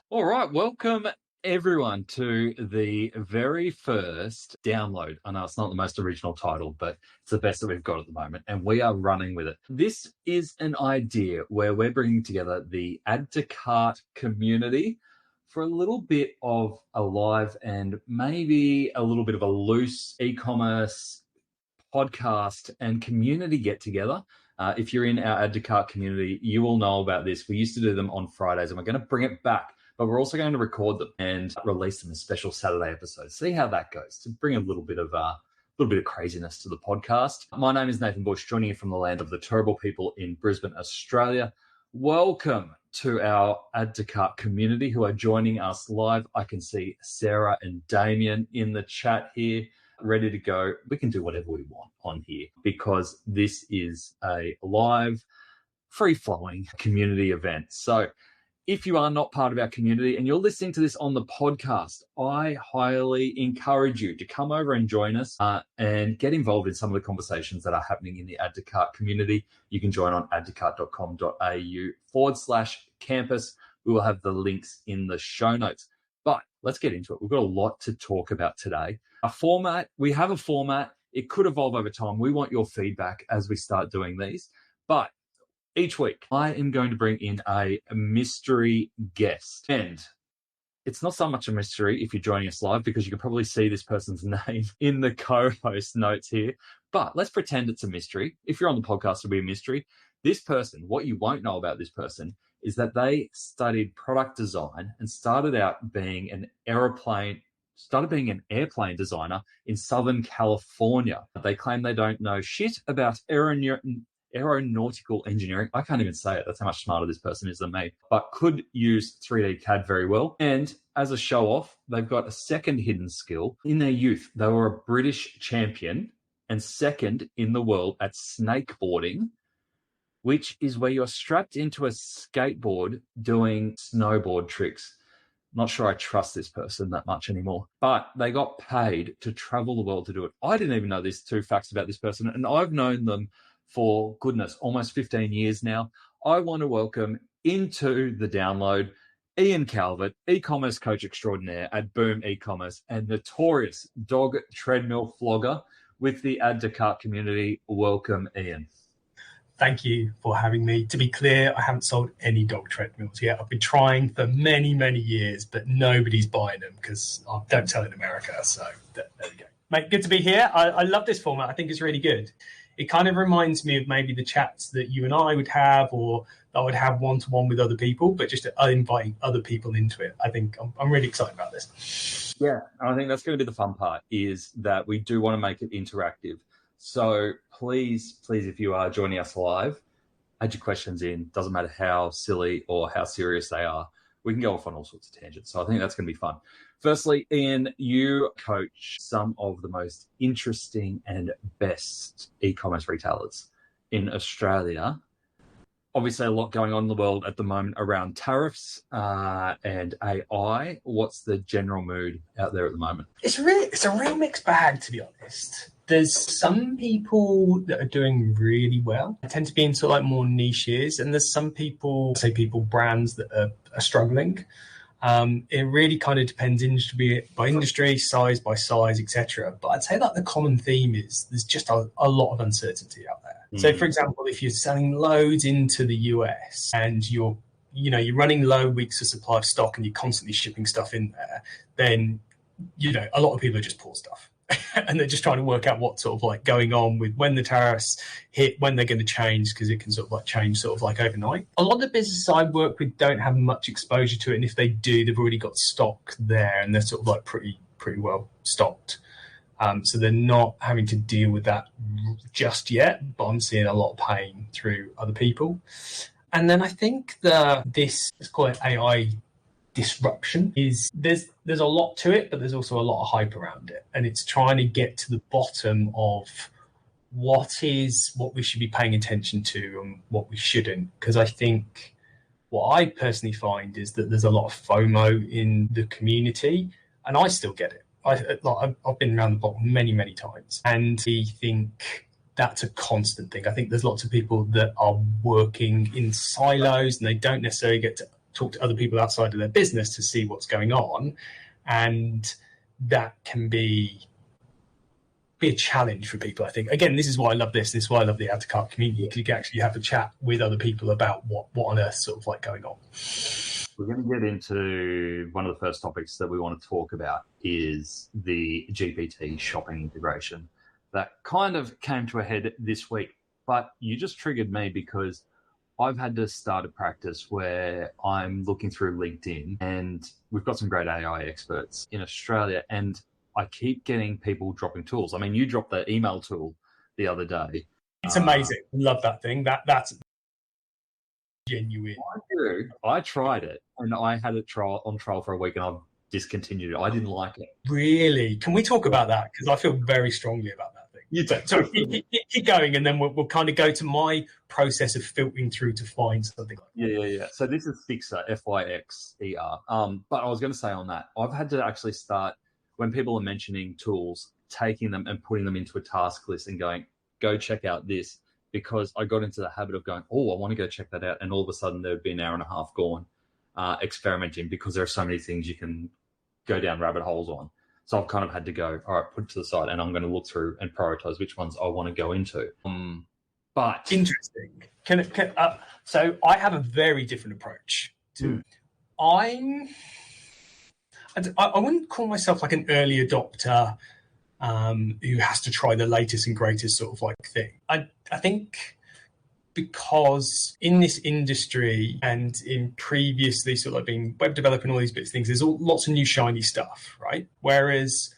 All right, welcome everyone to the very first download. I know it's not the most original title, but it's the best that we've got at the moment, and we are running with it. This is an idea where we're bringing together the Add to Cart community for a little bit of a live and maybe a little bit of a loose e-commerce podcast and community get together. If you're in our Add to Cart community, you will know about this. We used to do them on Fridays, and we're going to bring it back. But we're also going to record them and release them as special Saturday episodes. See how that goes to bring a little bit of craziness to the podcast. My name is Nathan Bush, joining you from the land of the Turrbal people in Brisbane, Australia. Welcome to our Add to Cart community who are joining us live. I can see Sarah and Damien in the chat here, ready to go. We can do whatever we want on here because this is a live, free-flowing community event. So if you are not part of our community and you're listening to this on the podcast, I highly encourage you to come over and join us and get involved in some of the conversations that are happening in the Add to Cart community. You can join on addtocart.com.au/campus. We will have the links in the show notes. But let's get into it. We've got a lot to talk about today. We have a format. It could evolve over time. We want your feedback as we start doing these. But each week, I am going to bring in a mystery guest. And it's not so much a mystery if you're joining us live because you can probably see this person's name in the co-host notes here. But let's pretend it's a mystery. If you're on the podcast, it'll be a mystery. This person, what you won't know about this person is that they studied product design and started being an airplane designer in Southern California. They claim they don't know shit about aeronautical engineering. I can't even say it. That's how much smarter this person is than me, but could use 3D CAD very well. And as a show off, they've got a second hidden skill. In their youth, they were a British champion and second in the world at snakeboarding, which is where you're strapped into a skateboard doing snowboard tricks. Not sure I trust this person that much anymore, but they got paid to travel the world to do it. I didn't even know these two facts about this person, and I've known them for, goodness, almost 15 years now. I want to welcome into the download Ian Calvert, e-commerce coach extraordinaire at Boom E-commerce and notorious dog treadmill flogger with the Add to Cart community. Welcome, Ian. Thank you for having me. To be clear, I haven't sold any dog treadmills yet. I've been trying for many, many years, but nobody's buying them because I don't sell in America. So there we go. Mate, good to be here. I love this format. I think it's really good. It kind of reminds me of maybe the chats that you and I would have, or I would have one-to-one with other people, but just inviting other people into it. I think I'm really excited about this. Yeah, I think that's going to be the fun part, is that we do want to make it interactive. So please, if you are joining us live, add your questions in. Doesn't matter how silly or how serious they are. We can go off on all sorts of tangents. So I think that's going to be fun. Firstly, Ian, you coach some of the most interesting and best e-commerce retailers in Australia. Obviously, a lot going on in the world at the moment around tariffs and AI. What's the general mood out there at the moment? It's a real mixed bag, to be honest. There's some people that are doing really well. I tend to be in sort of like more niches, and there's some brands that are struggling. It really kind of depends industry by industry, size by size, etc. But I'd say that the common theme is there's just a lot of uncertainty out there. So, for example, if you're selling loads into the US and you're running low weeks of supply of stock and you're constantly shipping stuff in there, then a lot of people are just poor stuff. And they're just trying to work out what's sort of like going on with when the tariffs hit, when they're going to change, because it can sort of like change sort of like overnight. A lot of the businesses I work with don't have much exposure to it, and if they do, they've already got stock there and they're sort of like pretty well stocked. So they're not having to deal with that just yet, but I'm seeing a lot of pain through other people. And then I think let's call it AI disruption, is there's a lot to it, but there's also a lot of hype around it, and it's trying to get to the bottom of what we should be paying attention to and what we shouldn't. Because I think what I personally find is that there's a lot of FOMO in the community, and I still get it. I've been around the block many times, and I think that's a constant thing. I think there's lots of people that are working in silos and they don't necessarily get to talk to other people outside of their business to see what's going on. And that can be a challenge for people, I think. Again, this is why I love this. This is why I love the add to cart community, because you can actually have a chat with other people about what on earth sort of like going on. We're going to get into one of the first topics that we want to talk about is the GPT shopping integration. That kind of came to a head this week, but you just triggered me because I've had to start a practice where I'm looking through LinkedIn, and we've got some great AI experts in Australia, and I keep getting people dropping tools. I mean, you dropped the email tool the other day. It's amazing. Love that thing. That's genuine. I do. I tried it, and I had it on trial for a week, and I've discontinued it. I didn't like it. Really? Can we talk about that? Because I feel very strongly about that thing. You do. So keep going, and then we'll kind of go to my process of filtering through to find something. Yeah. So this is Fixer, Fixer. But I was going to say on that, I've had to actually start, when people are mentioning tools, taking them and putting them into a task list and going, go check out this, because I got into the habit of going, oh, I want to go check that out. And all of a sudden there would be an hour and a half gone experimenting, because there are so many things you can go down rabbit holes on. So I've kind of had to go, all right, put it to the side, and I'm going to look through and prioritize which ones I want to go into. But interesting. So I have a very different approach to. I wouldn't call myself like an early adopter who has to try the latest and greatest sort of like thing. I think because in this industry and in previously sort of like being web developer and all these bits of things, there's lots of new shiny stuff, right? Whereas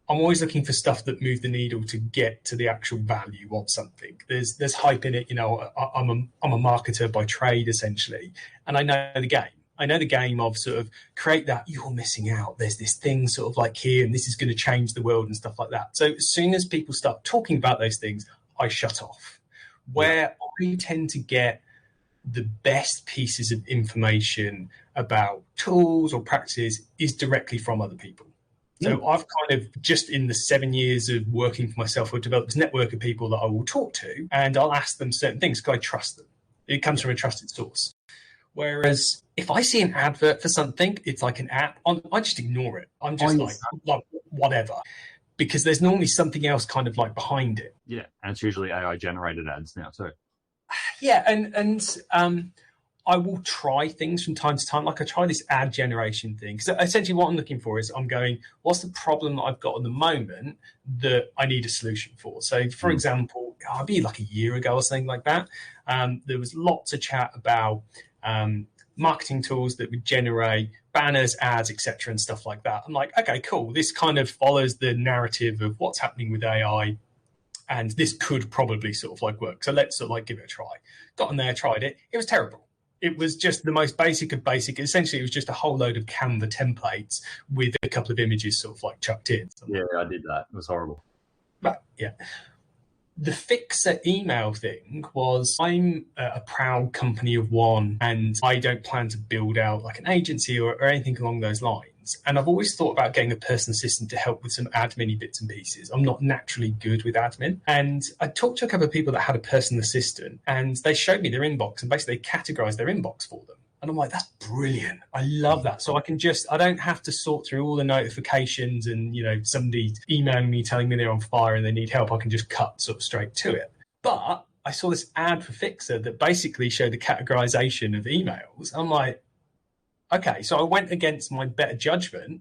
I'm always looking for stuff that move the needle to get to the actual value of something. There's hype in it, you know. I'm a marketer by trade essentially, and I know the game. I know the game of sort of create that, you're missing out. There's this thing sort of like here, and this is going to change the world and stuff like that. So as soon as people start talking about those things, I shut off. Where I tend to get the best pieces of information about tools or practices is directly from other people. So I've kind of, just in the 7 years of working for myself, I've developed this network of people that I will talk to, and I'll ask them certain things because I trust them. It comes from a trusted source. Whereas if I see an advert for something, it's like an app, I just ignore it. I'm just like, whatever. Because there's normally something else kind of like behind it. yeah, and it's usually AI generated ads now too. Yeah, and I will try things from time to time. Like I try this ad generation thing. Because essentially what I'm looking for is I'm going, what's the problem that I've got at the moment that I need a solution for? So for example, I'd be like a year ago or something like that. There was lots of chat about marketing tools that would generate banners, ads, etc., and stuff like that. I'm like, okay, cool. This kind of follows the narrative of what's happening with AI, and this could probably sort of like work. So let's sort of like give it a try. Got in there, tried it. It was terrible. It was just the most basic of basic. Essentially, it was just a whole load of Canva templates with a couple of images sort of like chucked in. Yeah, I did that. It was horrible. But yeah. The Fixer email thing was, I'm a proud company of one, and I don't plan to build out like an agency or anything along those lines. And I've always thought about getting a personal assistant to help with some admin bits and pieces. I'm not naturally good with admin. And I talked to a couple of people that had a personal assistant, and they showed me their inbox, and basically they categorized their inbox for them. And I'm like, that's brilliant. I love that. So I don't have to sort through all the notifications and, you know, somebody emailing me telling me they're on fire and they need help. I can just cut sort of straight to it. But I saw this ad for Fixer that basically showed the categorization of emails. I'm like, okay. So I went against my better judgment,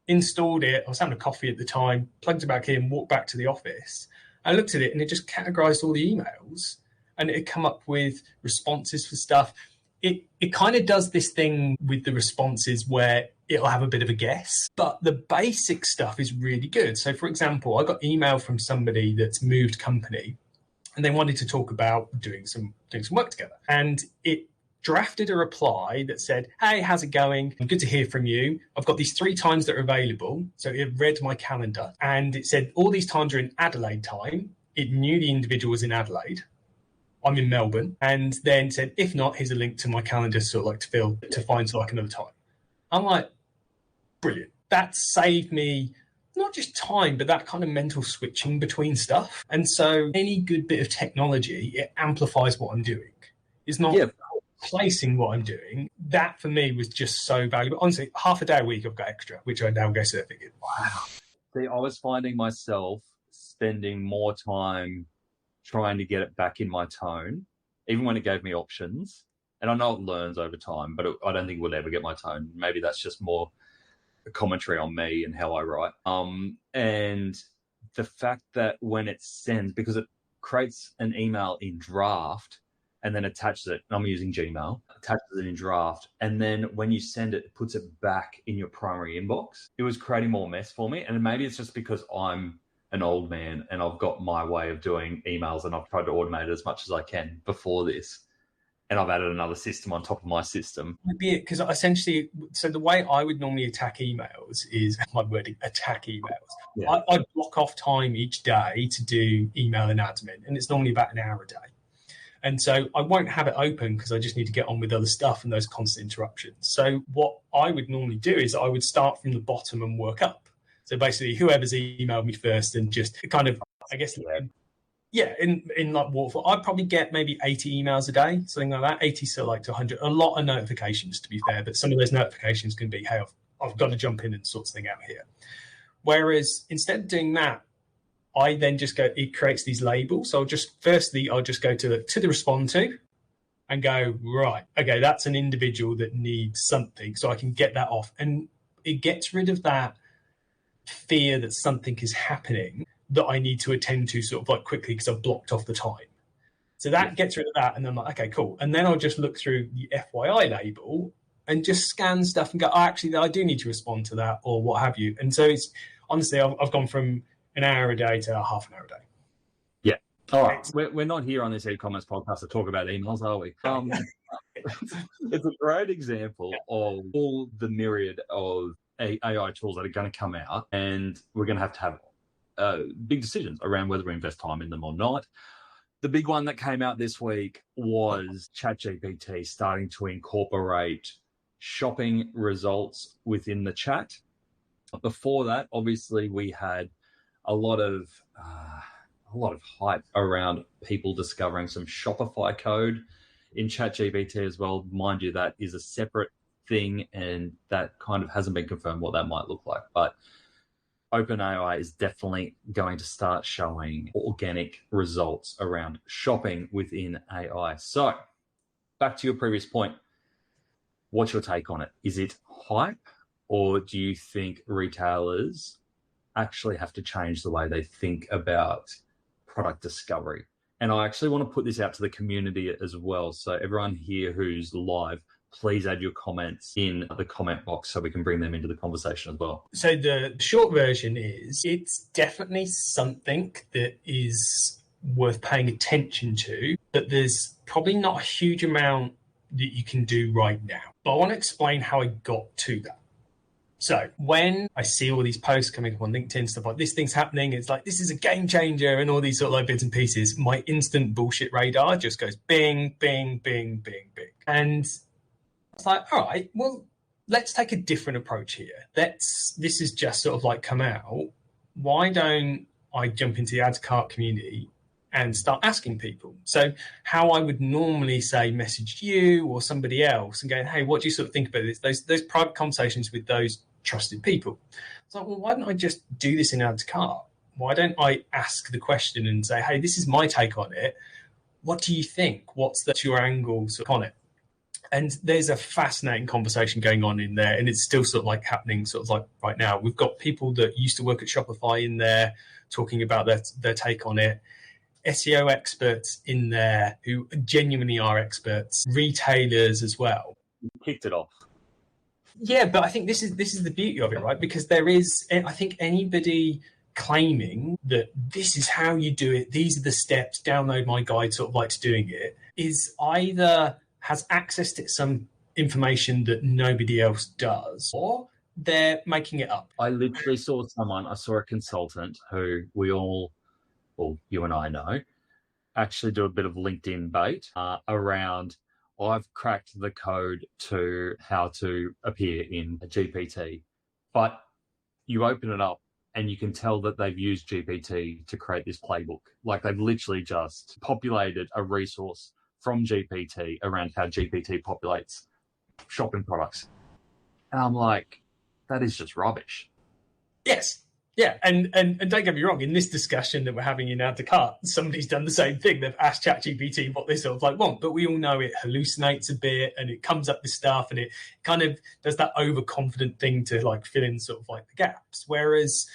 installed it. I was having a coffee at the time, plugged it back in, walked back to the office. I looked at it and it just categorized all the emails, and it had come up with responses for stuff. It kind of does this thing with the responses where it'll have a bit of a guess, but the basic stuff is really good. So for example, I got email from somebody that's moved company, and they wanted to talk about doing some work together. And it drafted a reply that said, hey, how's it going? Good to hear from you. I've got these 3 times that are available. So it read my calendar, and it said all these times are in Adelaide time. It knew the individual was in Adelaide. I'm in Melbourne, and then said, if not, here's a link to my calendar sort of like to find like another time. I'm like, brilliant. That saved me not just time, but that kind of mental switching between stuff. And so any good bit of technology, it amplifies what I'm doing. It's not placing what I'm doing, that for me was just so valuable. Honestly, half a day a week I've got extra, which I now go surfing in. Wow. See, I was finding myself spending more time trying to get it back in my tone, even when it gave me options. And I know it learns over time, but I don't think it would ever get my tone. Maybe that's just more a commentary on me and how I write. And the fact that when it sends, because it creates an email in draft and then attaches it, and I'm using Gmail, attaches it in draft, and then when you send it, it puts it back in your primary inbox. It was creating more mess for me. And maybe it's just because I'm an old man and I've got my way of doing emails and I've tried to automate it as much as I can before this. And I've added another system on top of my system. Would be it, because essentially, so the way I would normally attack emails is my wording, attack emails. Yeah. I block off time each day to do email and admin, and it's normally about an hour a day. And so I won't have it open because I just need to get on with other stuff and those constant interruptions. So what I would normally do is I would start from the bottom and work up. So basically, whoever's emailed me first and just kind of, I guess, in like waterfall, I'd probably get maybe 80 emails a day, something like that, 80 so like to 100. A lot of notifications, to be fair, but some of those notifications can be, hey, I've got to jump in and sort this thing out here. Whereas instead of doing that, I then just go, it creates these labels. So I'll just go to the respond to and go, right, okay, that's an individual that needs something. So I can get that off. And it gets rid of that fear that something is happening that I need to attend to sort of like quickly because I've blocked off the time. So that gets rid of that. And then I'm like, okay, cool. And then I'll just look through the FYI label and just scan stuff and go, oh, actually, I do need to respond to that or what have you. And so it's honestly, I've gone from an hour a day to half an hour a day. Yeah. All right. We're not here on this e-commerce podcast to talk about emails, are we? It's a great example of all the myriad of AI tools that are going to come out, and we're going to have big decisions around whether we invest time in them or not. The big one that came out this week was ChatGPT starting to incorporate shopping results within the chat. Before that, obviously, we had a lot of hype around people discovering some Shopify code in ChatGPT as well. Mind you, that is a separate thing, and that kind of hasn't been confirmed what that might look like. But OpenAI is definitely going to start showing organic results around shopping within AI. So back to your previous point, what's your take on it? Is it hype, or do you think retailers actually have to change the way they think about product discovery? And I actually want to put this out to the community as well. So everyone here who's live, please add your comments in the comment box so we can bring them into the conversation as well. So the short version is it's definitely something that is worth paying attention to, but there's probably not a huge amount that you can do right now. But I want to explain how I got to that. So when I see all these posts coming up on LinkedIn, stuff like this thing's happening, it's like, this is a game changer and all these sort of like bits and pieces, my instant bullshit radar just goes bing, bing, bing, bing, bing. And it's like, all right, well, let's take a different approach here. This is just sort of like come out. Why don't I jump into the add to cart community and start asking people? So how I would normally say message you or somebody else and go, hey, what do you sort of think about this? Those private conversations with those trusted people. It's like, well, why don't I just do this in add to cart? Why don't I ask the question and say, hey, this is my take on it. What do you think? What's your angle on it? And there's a fascinating conversation going on in there, and it's still sort of like happening sort of like right now. We've got people that used to work at Shopify in there talking about their take on it, SEO experts in there who genuinely are experts, retailers as well. You kicked it off. Yeah, but I think this is the beauty of it, right? Because there is, I think anybody claiming that this is how you do it, these are the steps, download my guide sort of like to doing it, is either has access to some information that nobody else does, or they're making it up. I literally saw a consultant who you and I know, actually do a bit of LinkedIn bait around, I've cracked the code to how to appear in a GPT, but you open it up and you can tell that they've used GPT to create this playbook. Like they've literally just populated a resource from GPT around how GPT populates shopping products. And I'm like, that is just rubbish. Yes. Yeah, and don't get me wrong, in this discussion that we're having in Add to Cart, somebody's done the same thing. They've asked ChatGPT what they sort of like want, but we all know it hallucinates a bit and it comes up with stuff and it kind of does that overconfident thing to like fill in sort of like the gaps. Whereas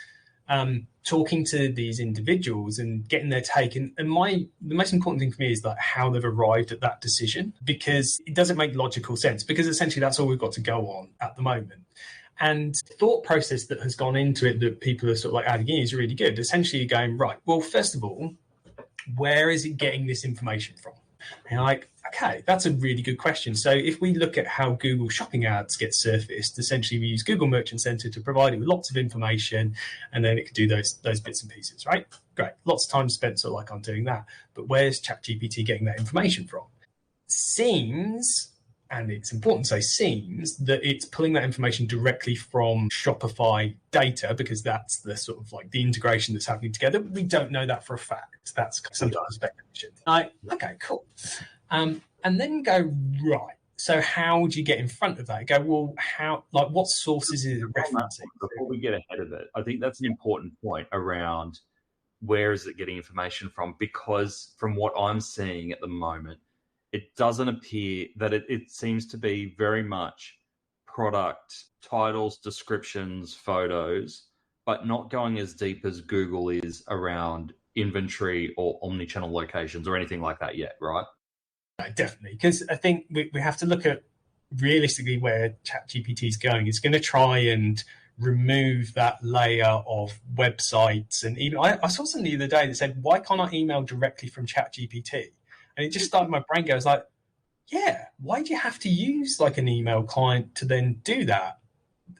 talking to these individuals and getting their take, and the most important thing for me is like how they've arrived at that decision, because it doesn't make logical sense, because essentially that's all we've got to go on at the moment. And the thought process that has gone into it that people are sort of like adding in is really good. Essentially, you're going, right, well, first of all, where is it getting this information from? And you're like, okay, that's a really good question. So if we look at how Google shopping ads get surfaced, essentially we use Google Merchant Center to provide it with lots of information, and then it can do those bits and pieces, right? Great. Lots of time spent sort of like on doing that. But where's ChatGPT getting that information from? Seems, and it's important to say seems, that it's pulling that information directly from Shopify data, because that's the sort of like the integration that's happening together. We don't know that for a fact. That's sometimes speculation. Okay, cool. And then go, right, so how would you get in front of that? Go, well, how, like, what sources is it referencing? Before we get ahead of it, I think that's an important point around where is it getting information from? Because from what I'm seeing at the moment, it doesn't appear that it seems to be very much product titles, descriptions, photos, but not going as deep as Google is around inventory or omnichannel locations or anything like that yet, right? No, definitely, because I think we have to look at realistically where ChatGPT is going. It's going to try and remove that layer of websites. And even I saw something the other day that said, why can't I email directly from ChatGPT? And it just started, my brain goes like, yeah, why do you have to use like an email client to then do that?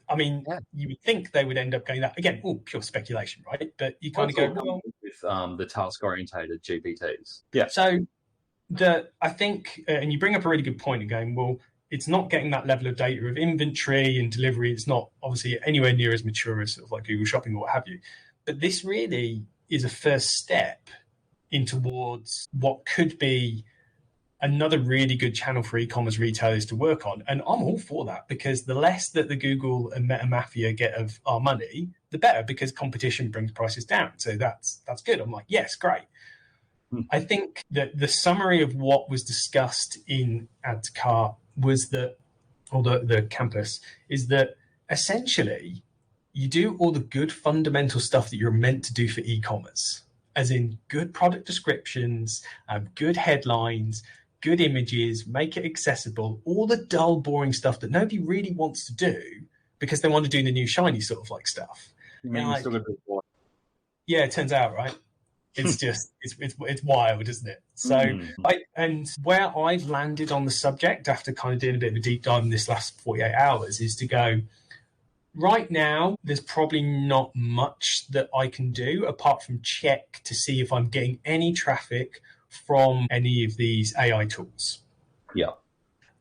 I mean, You would think they would end up going that, again, all pure speculation, right? But you kind of go, well, with the task-orientated GPTs. Yeah. So I think, and you bring up a really good point of going, well, it's not getting that level of data of inventory and delivery. It's not obviously anywhere near as mature as sort of like Google Shopping or what have you. But this really is a first step in towards what could be another really good channel for e-commerce retailers to work on. And I'm all for that, because the less that the Google and Meta Mafia get of our money, the better, because competition brings prices down. So that's good. I'm like, yes, great. I think that the summary of what was discussed in Add to Cart was that, or the campus, is that essentially you do all the good fundamental stuff that you're meant to do for e-commerce, as in good product descriptions, good headlines, good images, make it accessible, all the dull, boring stuff that nobody really wants to do because they want to do the new shiny sort of like stuff. Like, yeah, it turns out, right? It's just, it's wild, isn't it? So, and where I've landed on the subject after kind of doing a bit of a deep dive in this last 48 hours is to go, right now, there's probably not much that I can do apart from check to see if I'm getting any traffic from any of these AI tools. Yeah.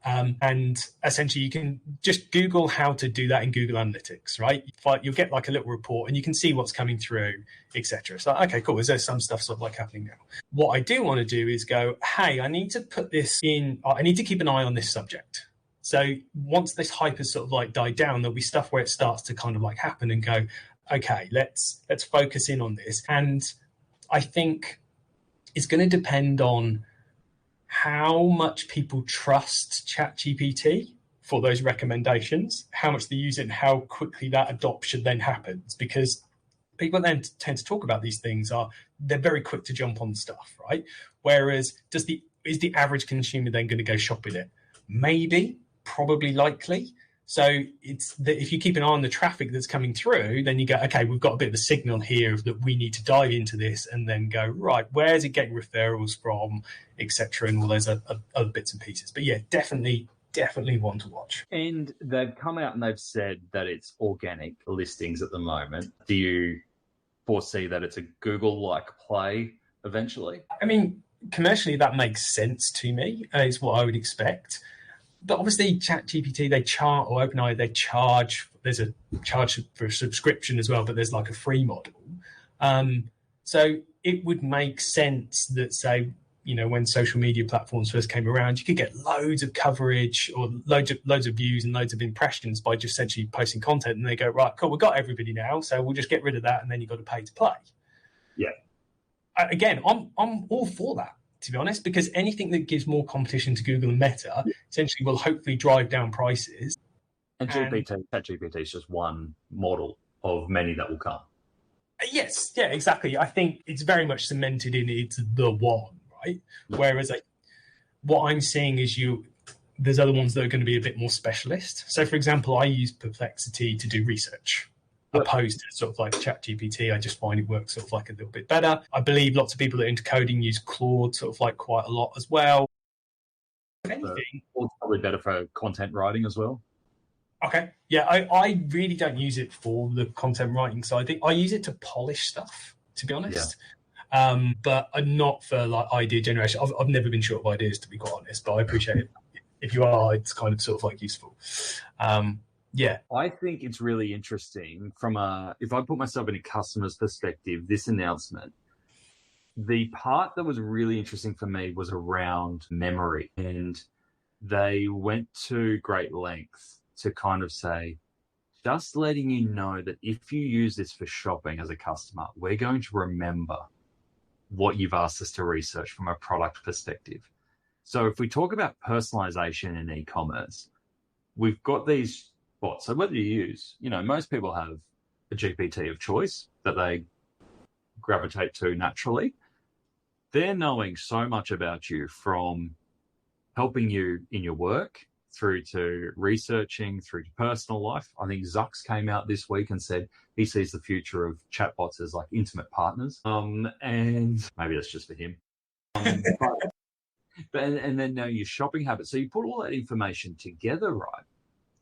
And essentially, you can just Google how to do that in Google Analytics, right? You'll get like a little report and you can see what's coming through, etc. So, okay, cool. Is there some stuff sort of like happening now? What I do want to do is go, hey, I need to put this in, I need to keep an eye on this subject. So once this hype has sort of like died down, there'll be stuff where it starts to kind of like happen and go, okay, let's focus in on this. And I think it's going to depend on how much people trust ChatGPT for those recommendations, how much they use it, and how quickly that adoption then happens. Because people then tend to talk about these things they're very quick to jump on stuff, right? Whereas is the average consumer then going to go shop with it? Maybe, probably, likely. So it's that if you keep an eye on the traffic that's coming through, then you go, okay, we've got a bit of a signal here that we need to dive into this, and then go, right, where's it getting referrals from, etc., and all those other bits and pieces. But yeah, definitely one to watch. And they've come out and they've said that it's organic listings at the moment. Do you foresee that it's a Google-like play eventually? I mean, commercially, that makes sense to me, is what I would expect. But obviously, ChatGPT, they charge, or OpenAI, they charge. There's a charge for a subscription as well, but there's like a free model. So it would make sense that, say, when social media platforms first came around, you could get loads of coverage or loads of views and loads of impressions by just essentially posting content, and they go, right, cool, we've got everybody now, so we'll just get rid of that, and then you've got to pay to play. Yeah. Again, I'm all for that, to be honest, because anything that gives more competition to Google and Meta essentially will hopefully drive down prices. And ChatGPT is just one model of many that will come. Yes, yeah, exactly. I think it's very much cemented in it's the one, right? Whereas what I'm seeing is there's other ones that are going to be a bit more specialist. So, for example, I use Perplexity to do research, opposed to sort of like ChatGPT. I just find it works sort of like a little bit better. I believe lots of people that are into coding use Claude sort of like quite a lot as well. If anything, Claude's probably better for content writing as well. Okay. Yeah, I really don't use it for the content writing side. I use it to polish stuff, to be honest. Yeah. But not for like idea generation. I've never been short of ideas, to be quite honest, but I appreciate it. If you are, it's kind of sort of like useful. Yeah. I think it's really interesting if I put myself in a customer's perspective, this announcement, the part that was really interesting for me was around memory. And they went to great lengths to kind of say, just letting you know that if you use this for shopping as a customer, we're going to remember what you've asked us to research from a product perspective. So if we talk about personalization in e-commerce, we've got these bots. So whether you use, most people have a GPT of choice that they gravitate to naturally. They're knowing so much about you, from helping you in your work through to researching, through to personal life. I think Zuck's came out this week and said he sees the future of chatbots as like intimate partners. And maybe that's just for him. And then know your shopping habits. So you put all that information together, right?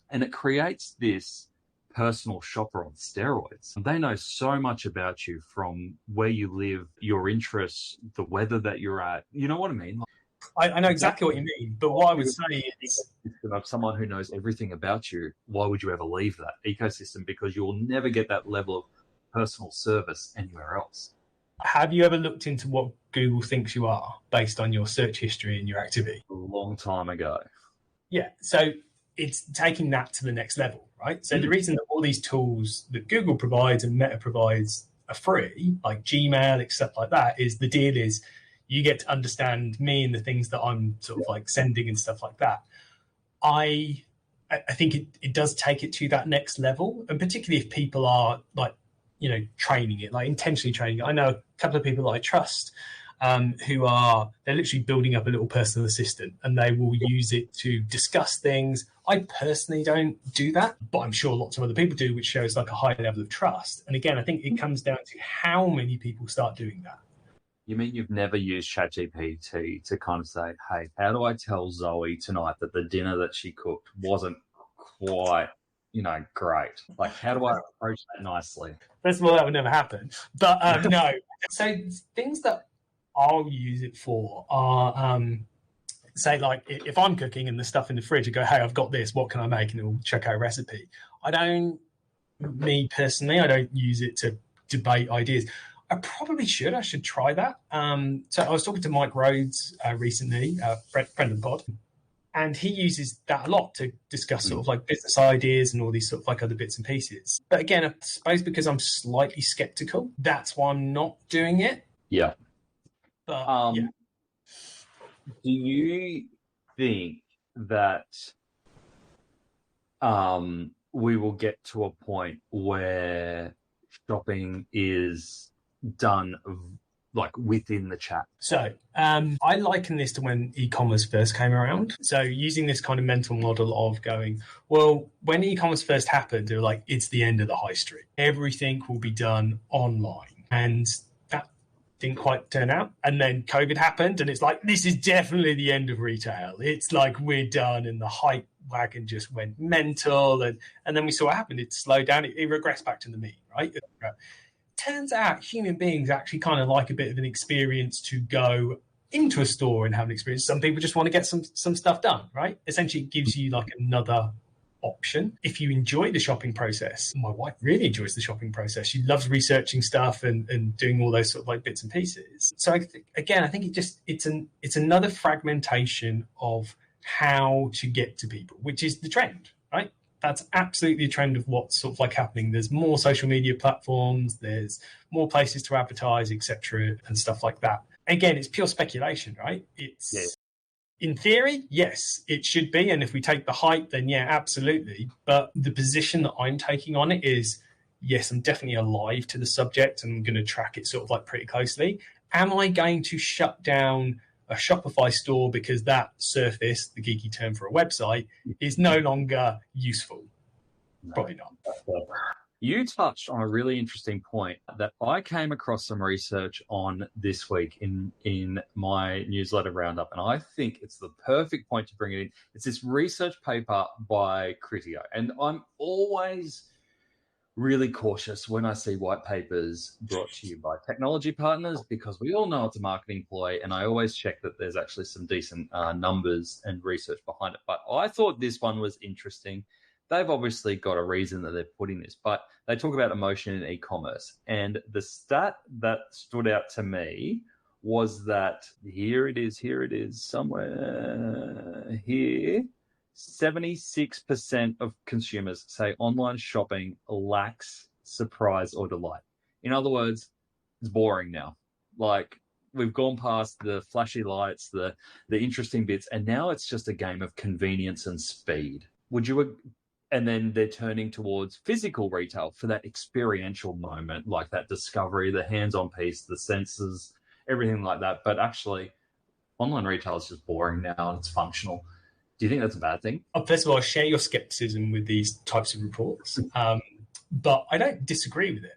And it creates this personal shopper on steroids. They know so much about you, from where you live, your interests, the weather that you're at. You know what I mean? I know exactly what you mean, but what I would say is, of someone who knows everything about you, why would you ever leave that ecosystem? Because you'll never get that level of personal service anywhere else. Have you ever looked into what Google thinks you are based on your search history and your activity? A long time ago. Yeah, so it's taking that to the next level, right? So the reason that all these tools that Google provides and Meta provides are free, like Gmail, stuff like that, is the deal is you get to understand me and the things that I'm sort of like sending and stuff like that. I think it does take it to that next level, and particularly if people are like, training it, like intentionally training it. I know a couple of people that I trust they're literally building up a little personal assistant, and they will use it to discuss things. I personally don't do that, but I'm sure lots of other people do, which shows like a high level of trust. And again, I think it comes down to how many people start doing that. You mean you've never used ChatGPT to kind of say, hey, how do I tell Zoe tonight that the dinner that she cooked wasn't quite, great? Like, how do I approach that nicely? First of all, that would never happen. But no. So things that I'll use it for are, say, like if I'm cooking and there's stuff in the fridge, I go, hey, I've got this, what can I make? And it will check out a recipe. Me personally, I don't use it to debate ideas. I probably should. I should try that. So I was talking to Mike Rhodes recently, friend of the pod, and he uses that a lot to discuss sort of like business ideas and all these sort of like other bits and pieces. But again, I suppose because I'm slightly skeptical, that's why I'm not doing it. Yeah. But yeah. Do you think that we will get to a point where shopping is done like within the chat? So I liken this to when e-commerce first came around. So using this kind of mental model of going, well, when e-commerce first happened, they were like, it's the end of the high street. Everything will be done online. And that didn't quite turn out. And then COVID happened, and it's like, this is definitely the end of retail. It's like, we're done. And the hype wagon just went mental. And then we saw what happened. It slowed down. It regressed back to the mean, right? Turns out human beings actually kind of like a bit of an experience to go into a store and have an experience. Some people just want to get some stuff done, right? Essentially, it gives you like another option. If you enjoy the shopping process, my wife really enjoys the shopping process. She loves researching stuff and doing all those sort of like bits and pieces. So I think it's another fragmentation of how to get to people, which is the trend, right? That's absolutely a trend of what's sort of like happening. There's more social media platforms, there's more places to advertise, etc., and stuff like that. Again, it's pure speculation, right? It's in theory, yes, it should be. And if we take the hype, then yeah, absolutely. But the position that I'm taking on it is, yes, I'm definitely alive to the subject and I'm going to track it sort of like pretty closely. Am I going to shut down a Shopify store because that surface, the geeky term for a website, is no longer useful? Probably not. You touched on a really interesting point that I came across some research on this week in my newsletter roundup, and I think it's the perfect point to bring it in. It's this research paper by Criteo, and I'm always really cautious when I see white papers brought to you by technology partners, because we all know it's a marketing ploy, and I always check that there's actually some decent numbers and research behind it. But I thought this one was interesting. They've obviously got a reason that they're putting this, but they talk about emotion in e-commerce. And the stat that stood out to me was that here it is somewhere here. 76% of consumers say online shopping lacks surprise or delight. In other words, it's boring now. Like, we've gone past the flashy lights, the interesting bits, and now it's just a game of convenience and speed. And then they're turning towards physical retail for that experiential moment, like that discovery, the hands-on piece, the senses, everything like that. But actually, online retail is just boring now and it's functional. Do you think that's a bad thing? First of all, I share your skepticism with these types of reports, but I don't disagree with it.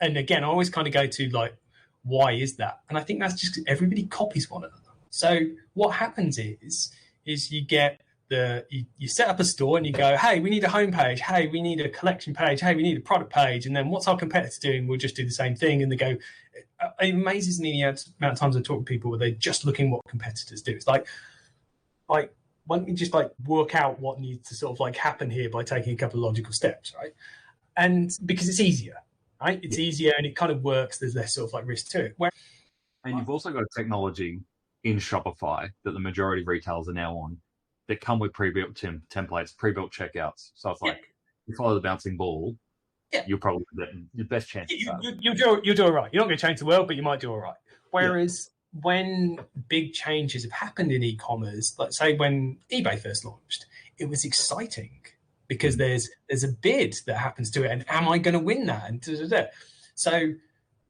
And again, I always kind of go to like, why is that? And I think that's just because everybody copies one another. So what happens is you get you set up a store and you go, hey, we need a homepage. Hey, we need a collection page. Hey, we need a product page. And then what's our competitor doing? We'll just do the same thing. And they go, it amazes me the amount of times I talk to people where they're just looking what competitors do. It's like, why don't we just like work out what needs to sort of like happen here by taking a couple of logical steps, right? And because it's easier, right? It's easier and it kind of works. There's less sort of like risk to it. And you've also got a technology in Shopify that the majority of retailers are now on that come with pre-built templates, pre-built checkouts. So it's like, you follow the bouncing ball, you'll probably get your best chance. You'll do all right. You're not going to change the world, but you might do all right. Whereas when big changes have happened in e-commerce, let's say when eBay first launched, it was exciting because there's a bid that happens to it, and am I going to win that? And so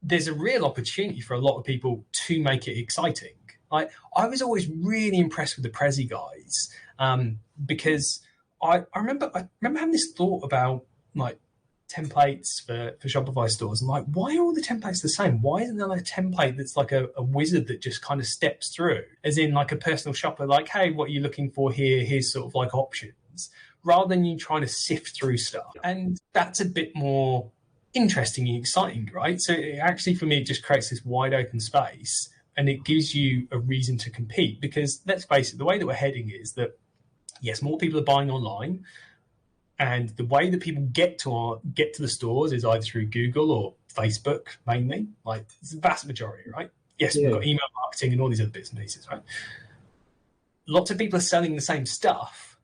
there's a real opportunity for a lot of people to make it exciting. I was always really impressed with the Prezi guys because I remember having this thought about like templates for Shopify stores. I'm like, why are all the templates the same? Why isn't there like a template that's like a wizard that just kind of steps through, as in like a personal shopper, like, hey, what are you looking for here? Here's sort of like options, rather than you trying to sift through stuff. And that's a bit more interesting and exciting, right? So it actually, for me, it just creates this wide open space and it gives you a reason to compete, because let's face it, the way that we're heading is that, yes, more people are buying online, and the way that people get to the stores is either through Google or Facebook mainly. Like, it's the vast majority, right? Yes, we've got email marketing and all these other bits and pieces, right? Lots of people are selling the same stuff.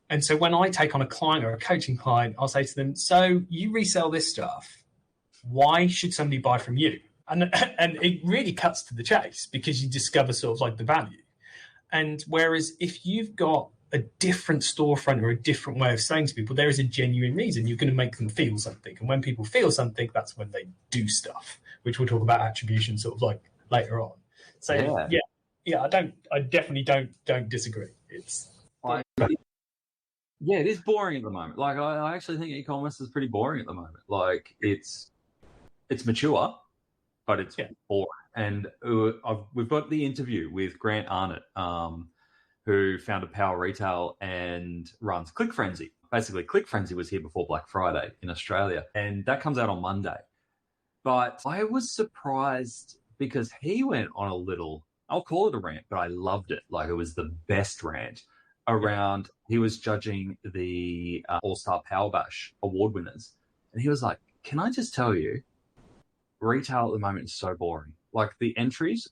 And so when I take on a client or a coaching client, I'll say to them, so you resell this stuff. Why should somebody buy from you? And it really cuts to the chase, because you discover sort of like the value. And whereas if you've got a different storefront or a different way of saying to people, there is a genuine reason, you're going to make them feel something. And when people feel something, that's when they do stuff, which we'll talk about attribution sort of like later on. So I definitely don't disagree. Yeah, it is boring at the moment. Like, I actually think e-commerce is pretty boring at the moment. Like, it's mature, but it's boring. And we've got the interview with Grant Arnott, who founded Power Retail and runs Click Frenzy. Basically, Click Frenzy was here before Black Friday in Australia, and that comes out on Monday. But I was surprised because he went on a little, I'll call it a rant, but I loved it. Like, it was the best rant around, he was judging the All-Star Power Bash award winners. And he was like, can I just tell you, retail at the moment is so boring. Like the entries,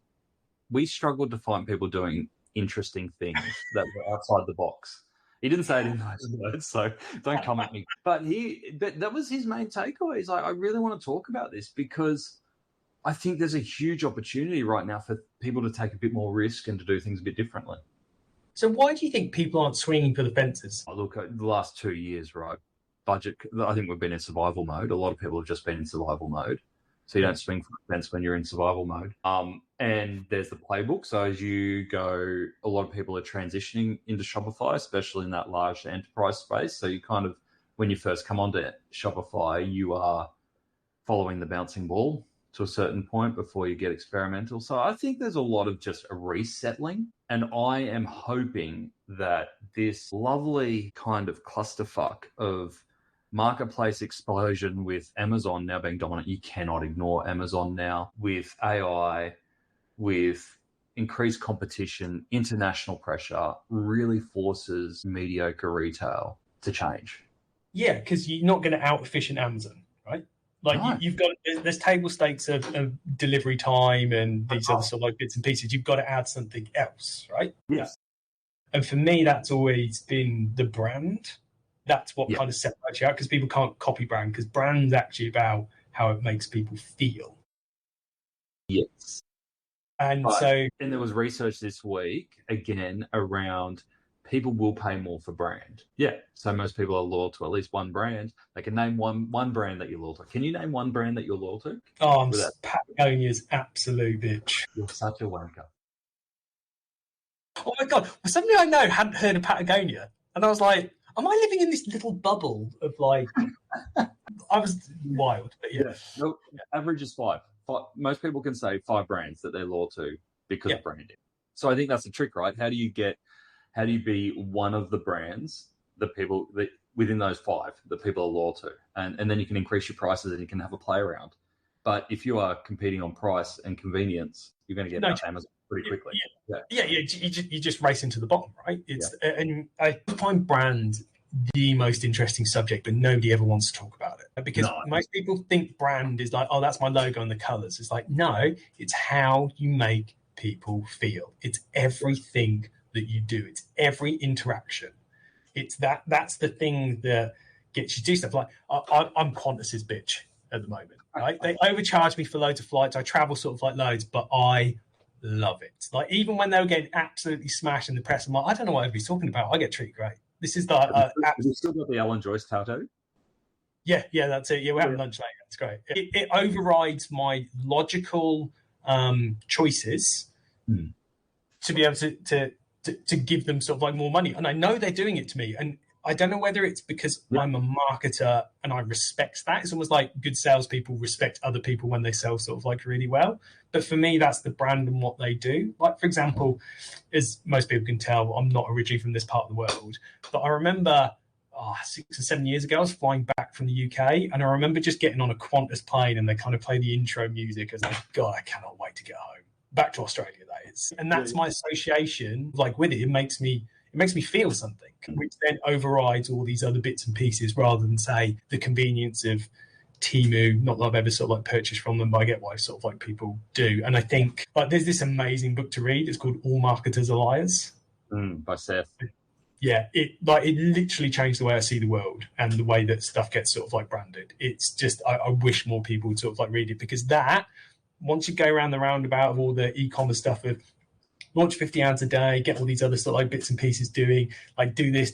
we struggled to find people doing interesting things that were outside the box. He didn't say it in those words, so don't come at me. But that was his main takeaway. He's like, I really want to talk about this because I think there's a huge opportunity right now for people to take a bit more risk and to do things a bit differently. So why do you think people aren't swinging for the fences? Look, at the last 2 years, right? Budget, I think we've been in survival mode. A lot of people have just been in survival mode. So you don't swing for the fence when you're in survival mode. And there's the playbook. So as you go, a lot of people are transitioning into Shopify, especially in that large enterprise space. So you kind of, when you first come onto Shopify, you are following the bouncing ball to a certain point before you get experimental. So I think there's a lot of just a resettling. And I am hoping that this lovely kind of clusterfuck of marketplace explosion with Amazon now being dominant, you cannot ignore Amazon now, with AI, with increased competition, international pressure, really forces mediocre retail to change. Yeah, because you're not going to out-efficient Amazon, right? Like No. you've got, there's table stakes of delivery time and these other sort of like bits and pieces. You've got to add something else, right? Yes. And for me, that's always been the brand. That's what kind of separates you out, because people can't copy brand, because brand's actually about how it makes people feel. Yes. And and there was research this week, again, around people will pay more for brand. Yeah. So most people are loyal to at least one brand. They can name one brand that you're loyal to. Can you name one brand that you're loyal to? Oh, Patagonia's absolute bitch. You're such a wanker. Oh my God. Well, somebody I know hadn't heard of Patagonia. And I was like, am I living in this little bubble of like, I was wild, but yeah. No, average is five. Most people can say 5 brands that they're loyal to because of branding. So I think that's the trick, right? How do you be one of the brands that people that within those 5 that people are loyal to, and then you can increase your prices and you can have a play around. But if you are competing on price and convenience, you're going to get out Amazon pretty quickly. You just race into the bottom, right? And I find brand the most interesting subject, but nobody ever wants to talk about it, because most people think brand is like, oh, that's my logo and the colors. It's like, no, it's how you make people feel. It's everything that you do. It's every interaction. It's that's the thing that gets you to do stuff. Like I'm Qantas's bitch at the moment, right? They overcharge me for loads of flights. I travel sort of like loads, but I love it. Like even when they were getting absolutely smashed in the press, I'm like, I don't know what everybody's talking about. I get treated great. This is the have you still got the Alan Joyce tattoo? Yeah, that's it. Yeah, we're having lunch later. It's great. It overrides my logical choices to be able to give them sort of like more money. And I know they're doing it to me. And I don't know whether it's because I'm a marketer and I respect that. It's almost like good salespeople respect other people when they sell sort of like really well. But for me, that's the brand and what they do. Like, for example, as most people can tell, I'm not originally from this part of the world. But I remember 6 or 7 years ago, I was flying back from the UK. And I remember just getting on a Qantas plane and they kind of play the intro music. I was like, God, I cannot wait to get home. Back to Australia, that is. And that's my association like with it. It makes me feel something, which then overrides all these other bits and pieces, rather than say the convenience of Temu. Not that I've ever sort of like purchased from them, but I get why sort of like people do. And I think like there's this amazing book to read. It's called All Marketers Are Liars by Seth. Yeah, it literally changed the way I see the world and the way that stuff gets sort of like branded. It's just I wish more people would sort of like read it, because that once you go around the roundabout of all the e-commerce stuff of launch 50 ads a day, get all these other sort of like bits and pieces doing, like do this,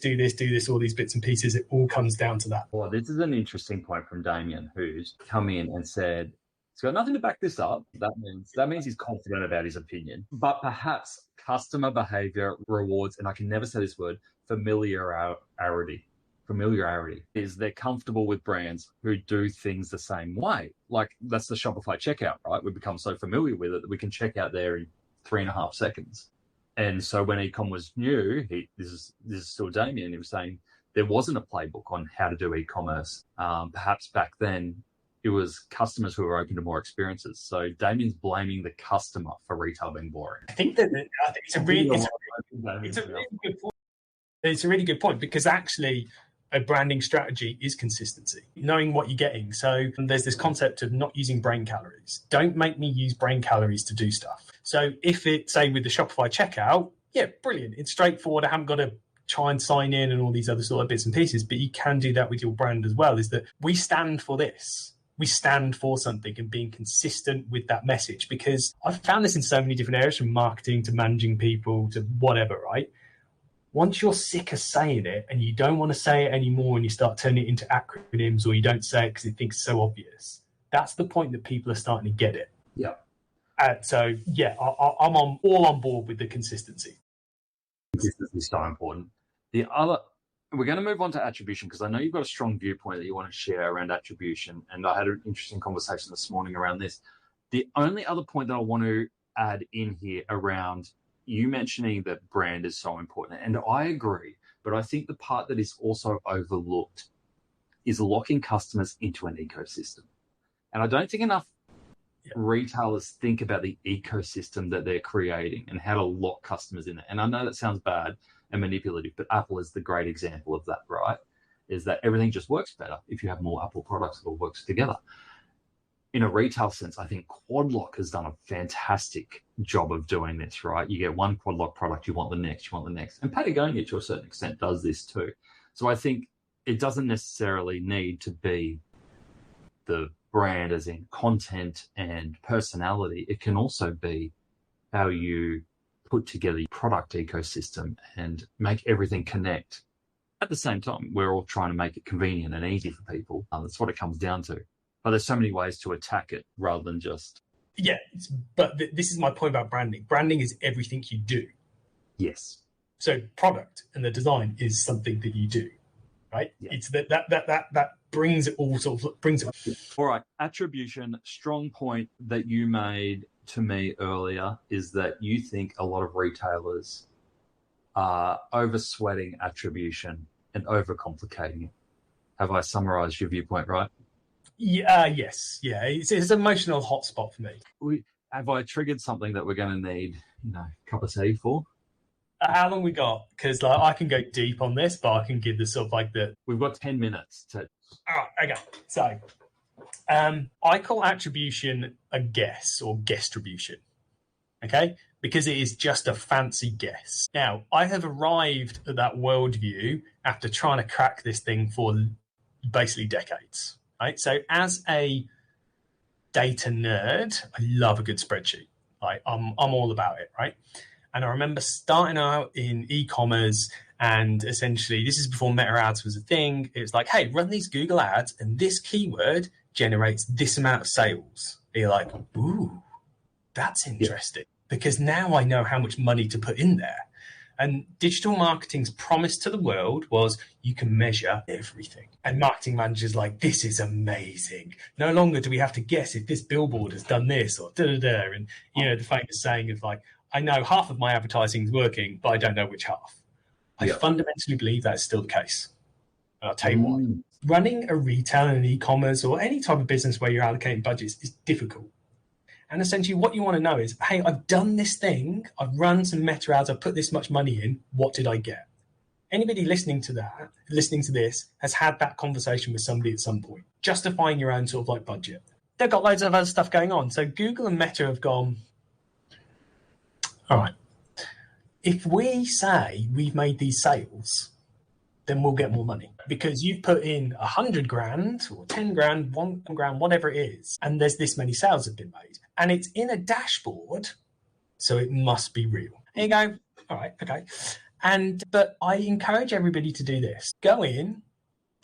all these bits and pieces, it all comes down to that. Well, this is an interesting point from Damien, who's come in and said, he's got nothing to back this up. That means he's confident about his opinion. But perhaps customer behavior rewards, and I can never say this word, familiarity. Familiarity is they're comfortable with brands who do things the same way. Like that's the Shopify checkout, right? We've become so familiar with it that we can check out there in 3.5 seconds. And so when ecom was new, this is still Damien, he was saying there wasn't a playbook on how to do e-commerce. Perhaps back then it was customers who were open to more experiences. So Damien's blaming the customer for retail being boring. I think that it's a really good point. It's a really good point, because actually a branding strategy is consistency, knowing what you're getting. So there's this concept of not using brain calories. Don't make me use brain calories to do stuff. So if it's, say, with the Shopify checkout, yeah, brilliant. It's straightforward. I haven't got to try and sign in and all these other sort of bits and pieces, but you can do that with your brand as well, is that we stand for this. We stand for something, and being consistent with that message, because I've found this in so many different areas, from marketing to managing people to whatever, right? Once you're sick of saying it and you don't want to say it anymore, and you start turning it into acronyms, or you don't say it because you think it's so obvious, that's the point that people are starting to get it. Yeah. So yeah, I'm all on board with the consistency. Consistency is so important. We're going to move on to attribution, because I know you've got a strong viewpoint that you want to share around attribution, and I had an interesting conversation this morning around this. The only other point that I want to add in here around you mentioning that brand is so important, and I agree, but I think the part that is also overlooked is locking customers into an ecosystem. And I don't think enough retailers think about the ecosystem that they're creating and how to lock customers in it. And I know that sounds bad and manipulative, but Apple is the great example of that, right? Is that everything just works better if you have more Apple products that all works together. In a retail sense, I think Quadlock has done a fantastic job of doing this, right? You get one Quadlock product, you want the next. And Patagonia, to a certain extent, does this too. So I think it doesn't necessarily need to be the brand as in content and personality. It can also be how you put together your product ecosystem and make everything connect. At the same time, we're all trying to make it convenient and easy for people. That's what it comes down to. But there's so many ways to attack it rather than just... Yeah, but this is my point about branding. Branding is everything you do. Yes. So product and the design is something that you do, right? Yeah. It's that brings it all brings it. All right. Attribution, strong point that you made to me earlier is that you think a lot of retailers are oversweating attribution and overcomplicating it. Have I summarized your viewpoint right? Yeah, yes. Yeah, it's an emotional hotspot for me. Have I triggered something that we're going to need, a cup of tea for? How long we got? Because I can go deep on this, but I can give the sort of the... We've got 10 minutes to... All right, okay. So I call attribution a guess, or guesstribution, okay? Because it is just a fancy guess. Now, I have arrived at that worldview after trying to crack this thing for basically decades. Right? So as a data nerd, I love a good spreadsheet. Right? I'm all about it, right? And I remember starting out in e-commerce, and essentially this is before Meta ads was a thing. It was like, hey, run these Google ads and this keyword generates this amount of sales. And you're like, ooh, that's interesting, because now I know how much money to put in there. And digital marketing's promise to the world was you can measure everything. And marketing managers like, this is amazing. No longer do we have to guess if this billboard has done this or da-da-da. And, the famous saying of I know half of my advertising is working, but I don't know which half. I fundamentally believe that's still the case. And I'll tell you why. Running a retail and e-commerce or any type of business where you're allocating budgets is difficult. And essentially what you want to know is, hey, I've done this thing. I've run some meta ads. I've put this much money in. What did I get? Anybody listening to this, has had that conversation with somebody at some point, justifying your own sort of budget. They've got loads of other stuff going on. So Google and Meta have gone, all right, if we say we've made these sales, then we'll get more money, because you've put in 100 grand or 10 grand, 1 grand, whatever it is, and there's this many sales have been made, and it's in a dashboard, so it must be real. And you go, all right, okay. But I encourage everybody to do this. Go in,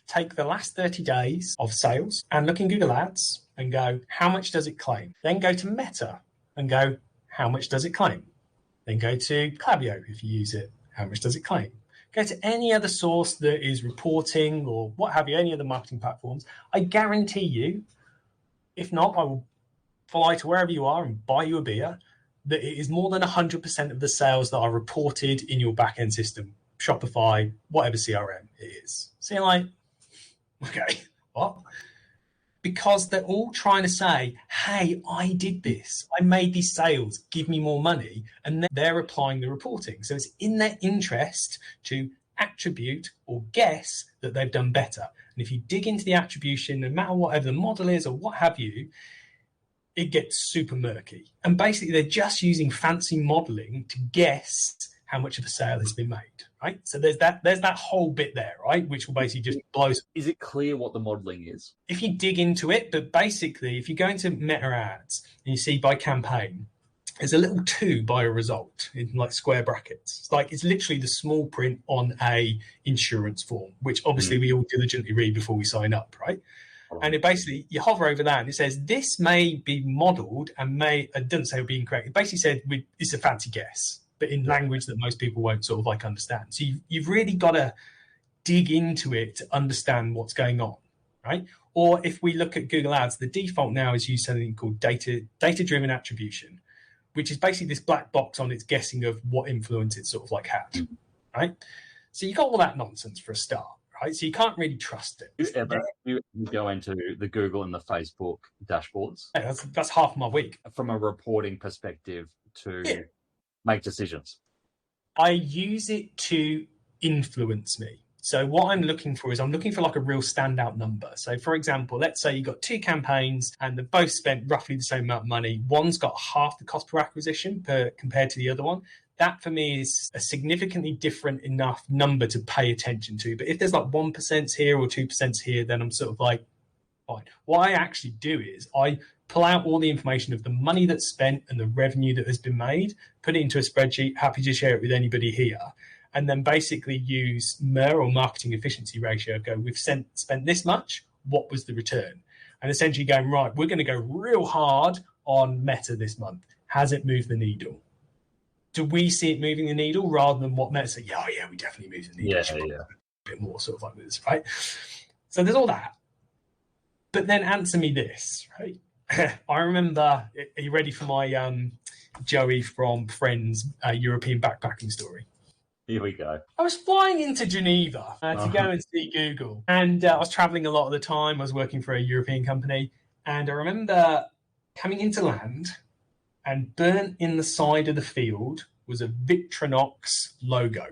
take the last 30 days of sales and look in Google Ads and go, how much does it claim? Then go to Meta and go, how much does it claim? Then go to Criteo if you use it. How much does it claim? Go to any other source that is reporting or what have you, any other marketing platforms. I guarantee you, if not, I will fly to wherever you are and buy you a beer, that it is more than 100% of the sales that are reported in your back-end system, Shopify, whatever CRM it is. So you're like, okay, what? Because they're all trying to say, hey, I did this. I made these sales. Give me more money. And then they're applying the reporting. So it's in their interest to attribute or guess that they've done better. And if you dig into the attribution, no matter whatever the model is or what have you, it gets super murky. And basically, they're just using fancy modeling to guess how much of a sale has been made, right? So there's that whole bit there, right? Which will basically just blow. Is it clear what the modeling is? If you dig into it, but basically, if you go into Meta ads and you see by campaign, there's a little 2 by a result in like square brackets. It's literally the small print on a insurance form, which obviously we all diligently read before we sign up, right? And it basically, you hover over that and it says, this may be modeled and it doesn't say it'll be incorrect. It basically said it's a fancy guess, but in language that most people won't sort of like understand. So you've really got to dig into it to understand what's going on, right? Or if we look at Google Ads, the default now is use something called data-driven attribution, which is basically this black box on its guessing of what influence it sort of like had, right? So you got all that nonsense for a start, right? So you can't really trust it. You go into the Google and the Facebook dashboards? Yeah, that's half my week. From a reporting perspective to make decisions. I use it to influence me. So what I'm looking for is I'm looking for like a real standout number. So for example, let's say you've got 2 campaigns and they've both spent roughly the same amount of money. One's got half the cost per acquisition compared to the other one. That for me is a significantly different enough number to pay attention to. But if there's like 1% here or 2% here, then I'm sort of like, fine. What I actually do is I pull out all the information of the money that's spent and the revenue that has been made, put it into a spreadsheet, happy to share it with anybody here, and then basically use MER or marketing efficiency ratio. Go, we've spent this much, what was the return? And essentially going, right, we're going to go real hard on Meta this month. Has it moved the needle? Do we see it moving the needle rather than what Meta say, yeah, we definitely move the needle. Yeah. A bit more sort of like this, right? So there's all that. But then answer me this, right? I remember, are you ready for my Joey from Friends European backpacking story? Here we go. I was flying into Geneva to go and see Google. And I was traveling a lot of the time. I was working for a European company. And I remember coming into land and burnt in the side of the field was a Victronox logo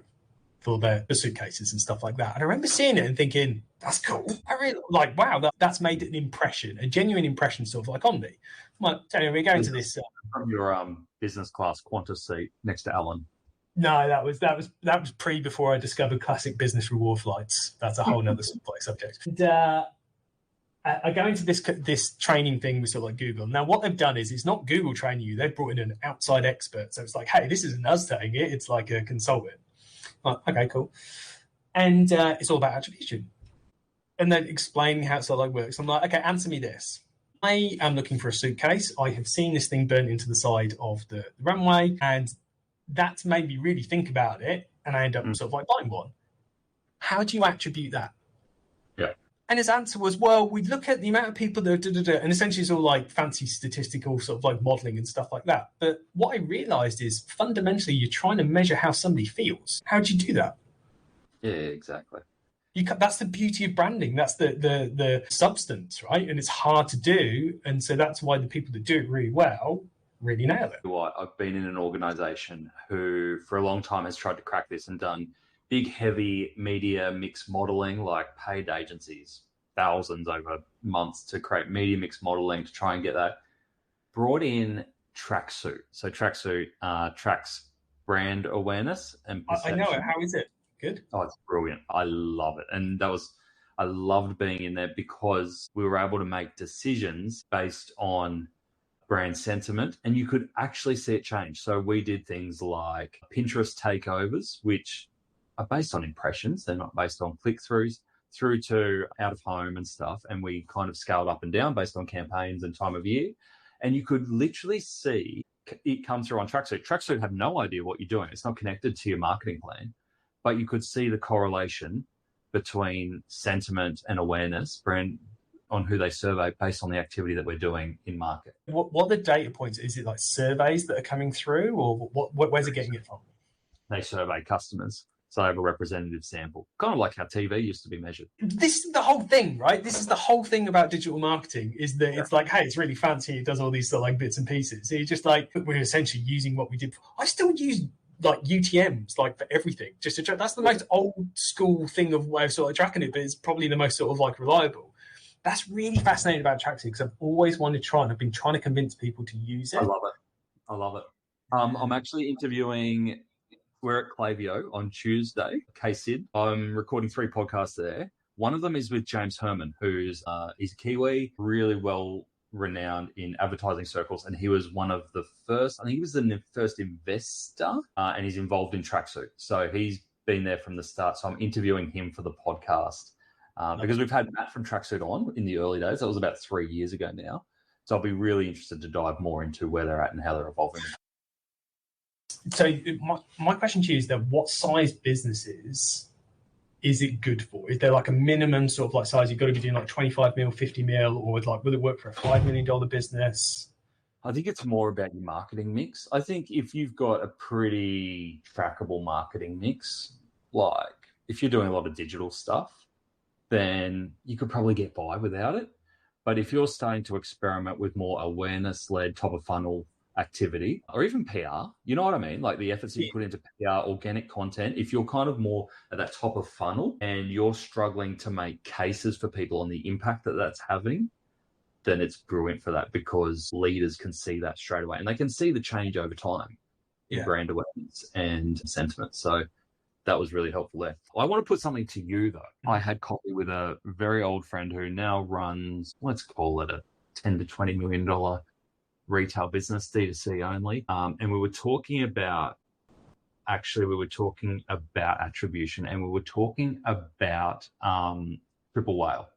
for the suitcases and stuff like that. And I remember seeing it and thinking, that's cool. I really like, wow, that's made an impression, a genuine impression sort of like on me. I'm like, so we're going to this. From your business class Qantas seat next to Alan. No, that was before I discovered classic business reward flights. That's a whole nother subject. And, I go into this training thing with sort of like Google. Now, what they've done is it's not Google training you. They've brought in an outside expert. So it's like, hey, this isn't us saying it. It's like a consultant. I'm like, okay, cool. And it's all about attribution. And then explaining how it sort of like works. I'm like, okay, answer me this. I am looking for a suitcase. I have seen this thing burnt into the side of the runway. And that's made me really think about it. And I end up sort of like buying one. How do you attribute that? Yeah. And his answer was, well, we look at the amount of people that and essentially it's all like fancy statistical sort of like modeling and stuff like that. But what I realized is fundamentally you're trying to measure how somebody feels. How do you do that? Yeah, exactly. That's the beauty of branding. That's the substance, right? And it's hard to do. And so that's why the people that do it really well really nail it. I've been in an organization who for a long time has tried to crack this and done big, heavy media mix modeling, like paid agencies, thousands over months to create media mix modeling to try and get that. Brought in Tracksuit. So Tracksuit tracks brand awareness and perception. I know it. How is it? Good. Oh, it's brilliant. I love it. And I loved being in there because we were able to make decisions based on brand sentiment and you could actually see it change. So we did things like Pinterest takeovers, which are based on impressions. They're not based on click-throughs, through to out of home and stuff. And we kind of scaled up and down based on campaigns and time of year. And you could literally see it come through on Tracksuit. Tracksuit have no idea what you're doing. It's not connected to your marketing plan, but you could see the correlation between sentiment and awareness, brand on who they survey based on the activity that we're doing in market. What are the data points? Is it like surveys that are coming through or where's it getting it from? They survey customers. So they have a representative sample, kind of like how TV used to be measured. This is the whole thing, right? This is the whole thing about digital marketing is that it's like, hey, it's really fancy. It does all these sort of like bits and pieces. So you're just like, we're essentially using what we did. I still use like UTMs, like for everything, just to track. That's the most old school thing of way of sort of tracking it, but it's probably the most sort of like reliable. That's really fascinating about Tracksuit because I've always wanted to try and I've been trying to convince people to use it. I love it. I'm actually interviewing, we're at Clavio on Tuesday, KSID. I'm recording 3 podcasts there. One of them is with James Herman, who's he's a Kiwi, really well renowned in advertising circles, and he was one of the first, I think he was the first investor, and he's involved in Tracksuit. So he's been there from the start. So I'm interviewing him for the podcast because we've had Matt from Tracksuit on in the early days. That was about 3 years ago now. So I'll be really interested to dive more into where they're at and how they're evolving. So my question to you is that what size businesses is it good for? Is there like a minimum sort of like size you've got to be doing like 25 mil, 50 mil, or like will it work for a $5 million business? I think it's more about your marketing mix. I think if you've got a pretty trackable marketing mix, like if you're doing a lot of digital stuff, then you could probably get by without it. But if you're starting to experiment with more awareness-led top of funnel activity or even PR, you know what I mean? Like the efforts that you put into PR, organic content, if you're kind of more at that top of funnel and you're struggling to make cases for people on the impact that that's having, then it's brilliant for that because leaders can see that straight away and they can see the change over time in brand awareness and sentiment. So that was really helpful there. I want to put something to you though. I had coffee with a very old friend who now runs, let's call it a $10 to $20 million retail business, D2C only. And we were talking about attribution and we were talking about Triple Whale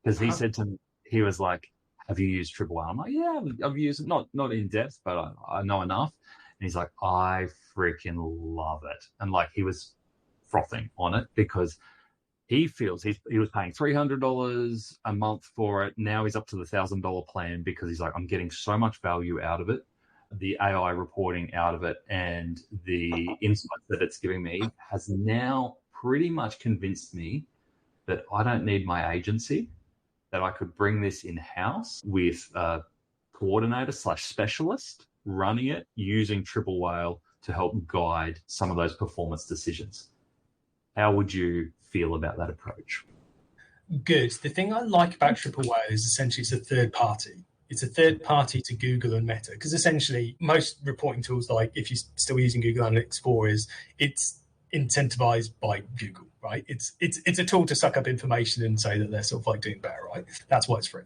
because he said to me, he was like, have you used Triple Whale? I'm like, yeah, I've used it, not in depth, but I know enough. And he's like, I freaking love it. And like he was frothing on it because he feels he was paying $300 a month for it. Now he's up to the $1,000 plan because he's like, I'm getting so much value out of it, the AI reporting out of it, and the insights that it's giving me has now pretty much convinced me that I don't need my agency, that I could bring this in-house with a coordinator / specialist running it using Triple Whale to help guide some of those performance decisions. How would you feel about that approach? Good. The thing I like about Triple Whale is essentially it's a third party. It's a third party to Google and Meta because essentially most reporting tools, like if you're still using Google Analytics 4, it's incentivized by Google, right? It's a tool to suck up information and say that they're sort of like doing better, right? That's why it's free.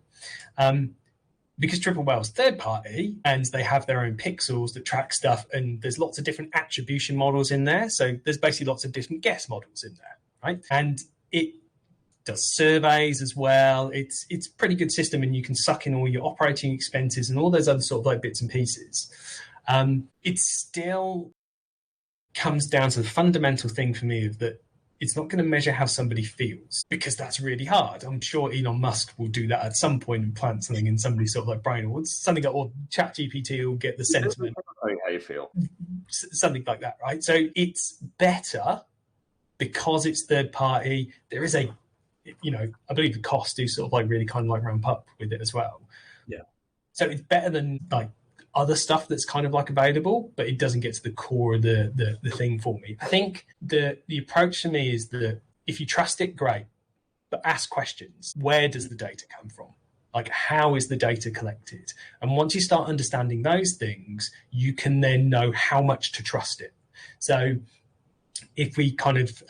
Because Triple Whale's third party and they have their own pixels that track stuff, and there's lots of different attribution models in there. So there's basically lots of different guess models in there, right? And it does surveys as well. It's a pretty good system, and you can suck in all your operating expenses and all those other sort of like bits and pieces. It still comes down to the fundamental thing for me of that it's not going to measure how somebody feels because that's really hard. I'm sure Elon Musk will do that at some point and plant something in somebody's sort of like brain, or something like, or ChatGPT will get the sentiment. How you feel. Something like that, right? So it's better because it's third party. There is I believe the costs do sort of like really kind of like ramp up with it as well. Yeah. So it's better than like other stuff that's kind of like available, but it doesn't get to the core of the thing for me. I think the approach to me is that if you trust it, great, but ask questions. Where does the data come from? Like, how is the data collected? And once you start understanding those things, you can then know how much to trust it. So if we kind of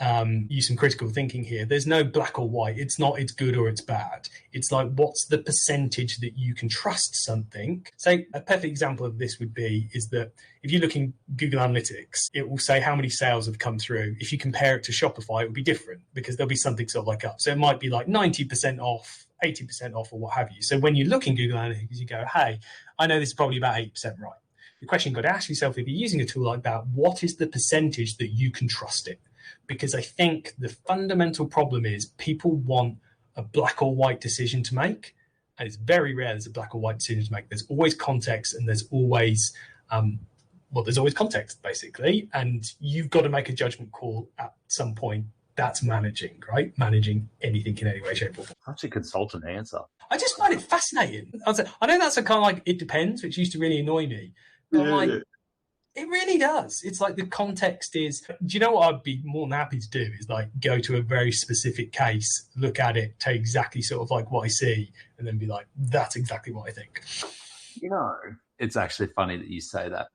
use some critical thinking here, there's no black or white. It's not it's good or it's bad. It's like, what's the percentage that you can trust something? So a perfect example of this is that if you look in Google Analytics, it will say how many sales have come through. If you compare it to Shopify, it will be different because there'll be something sort of like up. So it might be like 90% off, 80% off, or what have you. So when you look in Google Analytics, you go, hey, I know this is probably about 8% right. The question you've got to ask yourself, if you're using a tool like that, what is the percentage that you can trust it? Because I think the fundamental problem is people want a black or white decision to make, and it's very rare there's a black or white decision to make. There's always context, and there's always context, basically, and you've got to make a judgment call at some point. That's managing, right? Managing anything in any way, shape, or form. Such a consultant answer. I just find it fascinating. I know that's a kind of like, it depends, which used to really annoy me. But It really does. It's like the context is, do you know what I'd be more than happy to do is like go to a very specific case, look at it, take exactly sort of like what I see, and then be like, that's exactly what I think. You know, it's actually funny that you say that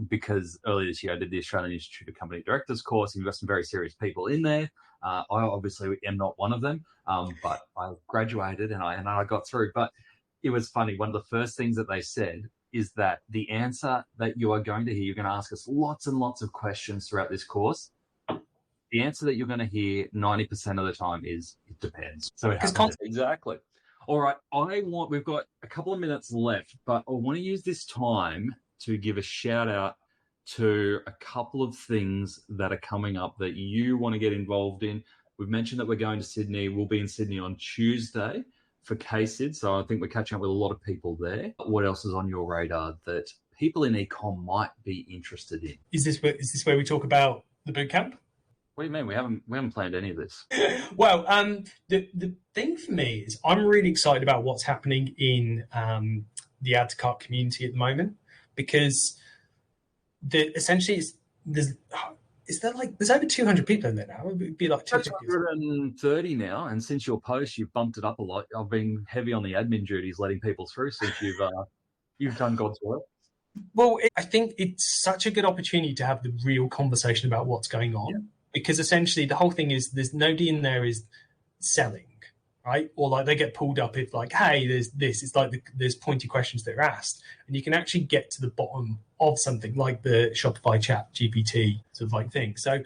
because earlier this year I did the Australian Institute of Company Directors course, and you've got some very serious people in there. I obviously am not one of them, but I graduated and I got through. But it was funny. One of the first things that they said is that the answer that you are going to hear, you're going to ask us lots and lots of questions throughout this course. The answer that you're going to hear 90% of the time is it depends. So it happens. Exactly. All right. We've got a couple of minutes left, but I want to use this time to give a shout out to a couple of things that are coming up that you want to get involved in. We've mentioned that we're going to Sydney. We'll be in Sydney on Tuesday for KSID, so I think we're catching up with a lot of people there. What else is on your radar that people in ecom might be interested in? Is this where we talk about the bootcamp? What do you mean? We haven't planned any of this. Well, the thing for me is I'm really excited about what's happening in the add to cart community at the moment, because essentially there's over 200 people in there now. It'd be like 230 now, and since your post, you've bumped it up a lot. I've been heavy on the admin duties, letting people through since you've done God's work. Well, I think it's such a good opportunity to have the real conversation about what's going on, because essentially the whole thing is there's nobody in there is selling, right? Or like they get pulled up if like, hey, there's this. It's like there's pointy questions that are asked, and you can actually get to the bottom of something like the Shopify ChatGPT sort of like thing. So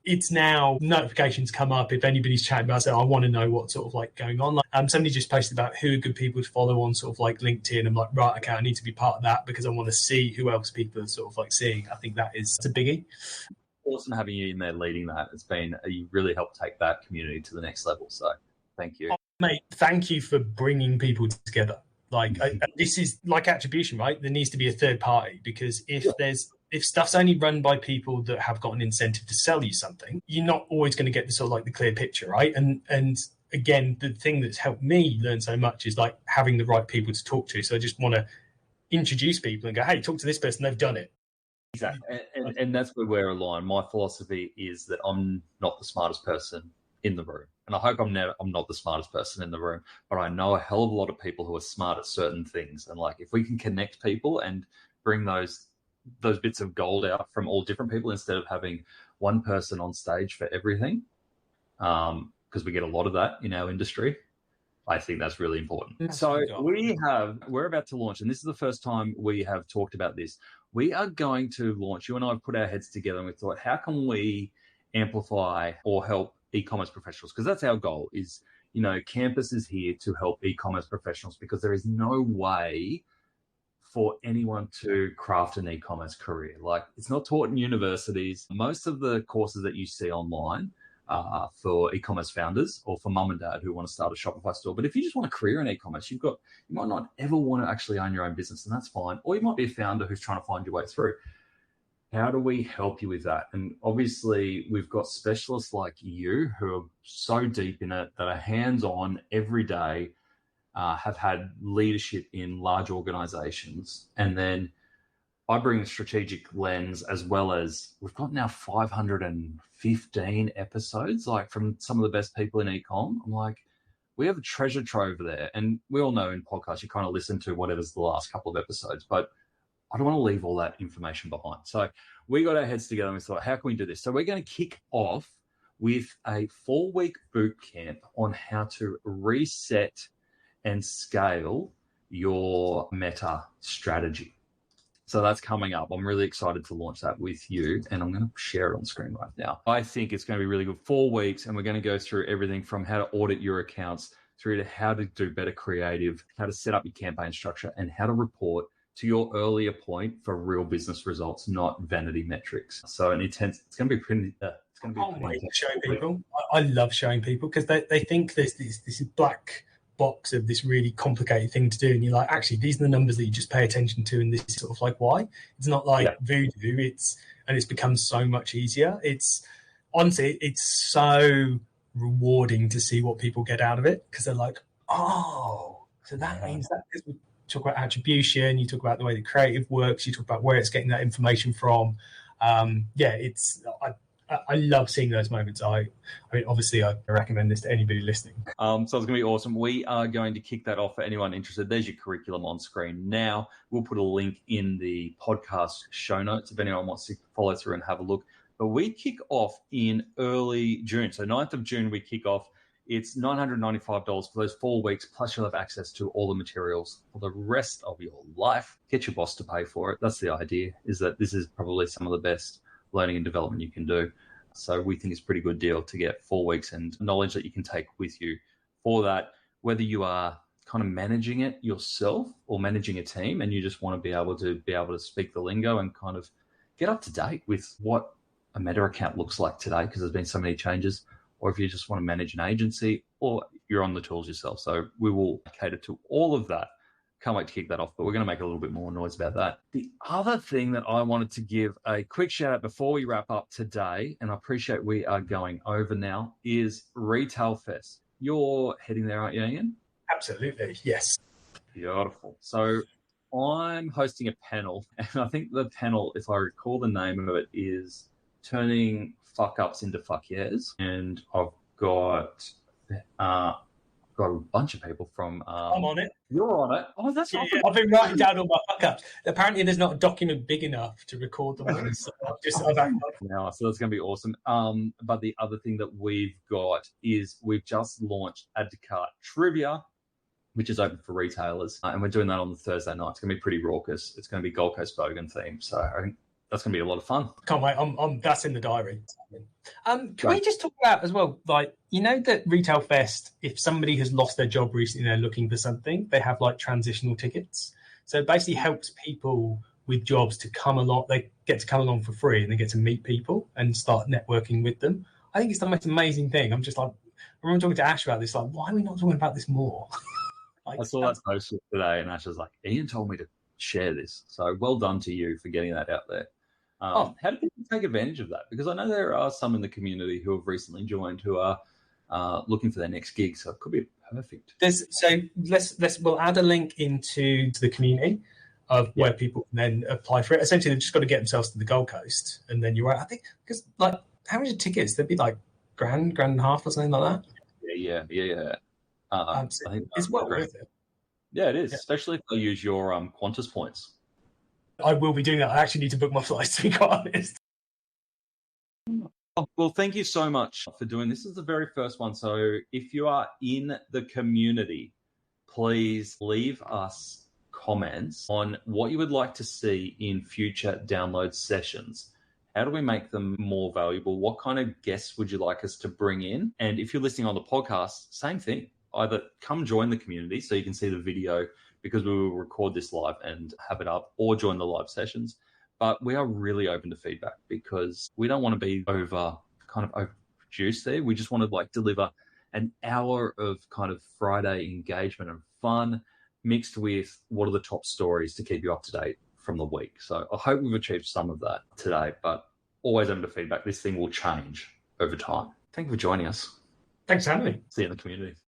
it's now notifications come up if anybody's chatting about it. I want to know what's sort of like going on. Somebody just posted about who are good people to follow on sort of like LinkedIn. I'm like, right, okay, I need to be part of that because I want to see who else people are sort of like seeing. I think it's a biggie. Awesome having you in there leading that. You really helped take that community to the next level. So thank you. Mate, thank you for bringing people together. This is like attribution, right? There needs to be a third party, because if stuff's only run by people that have got an incentive to sell you something, you're not always going to get the sort of like the clear picture, right? And again, the thing that's helped me learn so much is like having the right people to talk to. So I just want to introduce people and go, hey, talk to this person, they've done it. Exactly. And that's where we're aligned. My philosophy is that I'm not the smartest person in the room. And I hope I'm not the smartest person in the room, but I know a hell of a lot of people who are smart at certain things. And like, if we can connect people and bring those bits of gold out from all different people instead of having one person on stage for everything, because we get a lot of that in our industry, I think that's really important. So we're about to launch, and this is the first time we have talked about this. We are going to launch, you and I have put our heads together and we thought, how can we amplify or help e-commerce professionals? Because that's our goal is, Campus is here to help e-commerce professionals, because there is no way for anyone to craft an e-commerce career. Like, it's not taught in universities. Most of the courses that you see online are for e-commerce founders or for mum and dad who want to start a Shopify store. But if you just want a career in e-commerce, you might not ever want to actually own your own business, and that's fine. Or you might be a founder who's trying to find your way through. How do we help you with that? And obviously, we've got specialists like you who are so deep in it, that are hands-on every day, have had leadership in large organizations. And then I bring a strategic lens, as well as we've got now 515 episodes, like from some of the best people in e-com. I'm like, we have a treasure trove there. And we all know in podcasts, you kind of listen to whatever's the last couple of episodes, but I don't want to leave all that information behind. So we got our heads together and we thought, how can we do this? So we're going to kick off with a 4-week boot camp on how to reset and scale your meta strategy. So that's coming up. I'm really excited to launch that with you, and I'm going to share it on screen right now. I think it's going to be really good. 4 weeks, and we're going to go through everything from how to audit your accounts through to how to do better creative, how to set up your campaign structure, and how to report, to your earlier point, for real business results, not vanity metrics. So it's going to be pretty. It's going to be pretty intense. Showing people. I love showing people, because they think there's this black box of this really complicated thing to do, and you're like, actually, these are the numbers that you just pay attention to, and this is sort of like why. It's not like voodoo. It's become so much easier. It's honestly, it's so rewarding to see what people get out of it, because they're like, oh, so that means that talk about attribution, you talk about the way the creative works, you talk about where it's getting that information from. I love seeing those moments. I mean, obviously, I recommend this to anybody listening. So it's going to be awesome. We are going to kick that off for anyone interested. There's your curriculum on screen now. We'll put a link in the podcast show notes if anyone wants to follow through and have a look. But we kick off in early June. So 9th of June, we kick off. It's $995 for those 4 weeks, plus you'll have access to all the materials for the rest of your life. Get your boss to pay for it. That's the idea, is that this is probably some of the best learning and development you can do. So we think it's a pretty good deal to get 4 weeks and knowledge that you can take with you for that, whether you are kind of managing it yourself or managing a team and you just want to be able to speak the lingo and kind of get up to date with what a Meta account looks like today, because there's been so many changes, or if you just want to manage an agency or you're on the tools yourself. So we will cater to all of that. Can't wait to kick that off, but we're going to make a little bit more noise about that. The other thing that I wanted to give a quick shout out before we wrap up today, and I appreciate we are going over now, is Retail Fest. You're heading there, aren't you, Ian? Absolutely, yes. Beautiful. So I'm hosting a panel, and I think the panel, if I recall the name of it, is Turning Fuck Ups into Fuck Yeahs. And I've got a bunch of people from... I'm on it. You're on it. Oh, that's awesome. I've been writing down all my fuck-ups. Apparently, there's not a document big enough to record them all. So so that's going to be awesome. But the other thing that we've got is we've just launched Add to Cart Trivia, which is open for retailers. And we're doing that on the Thursday night. It's going to be pretty raucous. It's going to be Gold Coast Bogan themed. So I think that's going to be a lot of fun. Can't wait. That's in the diary. Can we just talk about as well, like, you know, that Retail Fest, if somebody has lost their job recently, they're looking for something, they have like transitional tickets. So it basically helps people with jobs to come along. They get to come along for free and they get to meet people and start networking with them. I think it's the most amazing thing. I'm just like, I remember talking to Ash about this, like, why are we not talking about this more? Like, I saw that post today and Ash was like, Ian told me to share this. So well done to you for getting that out there. How do people take advantage of that? Because I know there are some in the community who have recently joined who are looking for their next gig, so it could be perfect. We'll add a link into the community of where people can then apply for it. Essentially, they've just got to get themselves to the Gold Coast, and then you're right. I think because like how many tickets? There'd be like grand and a half or something like that. Yeah. I think it's well worth it. Yeah, it is, especially if they use your Qantas points. I will be doing that. I actually need to book my flights, to be quite honest. Well, thank you so much for doing this. This is the very first one. So if you are in the community, please leave us comments on what you would like to see in future download sessions. How do we make them more valuable? What kind of guests would you like us to bring in? And if you're listening on the podcast, same thing. Either come join the community so you can see the video, because we will record this live and have it up, or join the live sessions. But we are really open to feedback because we don't want to be overproduced there. We just want to deliver an hour of kind of Friday engagement and fun mixed with what are the top stories to keep you up to date from the week. So I hope we've achieved some of that today, but always open to feedback. This thing will change over time. Thank you for joining us. Thanks for having me. See you in the community.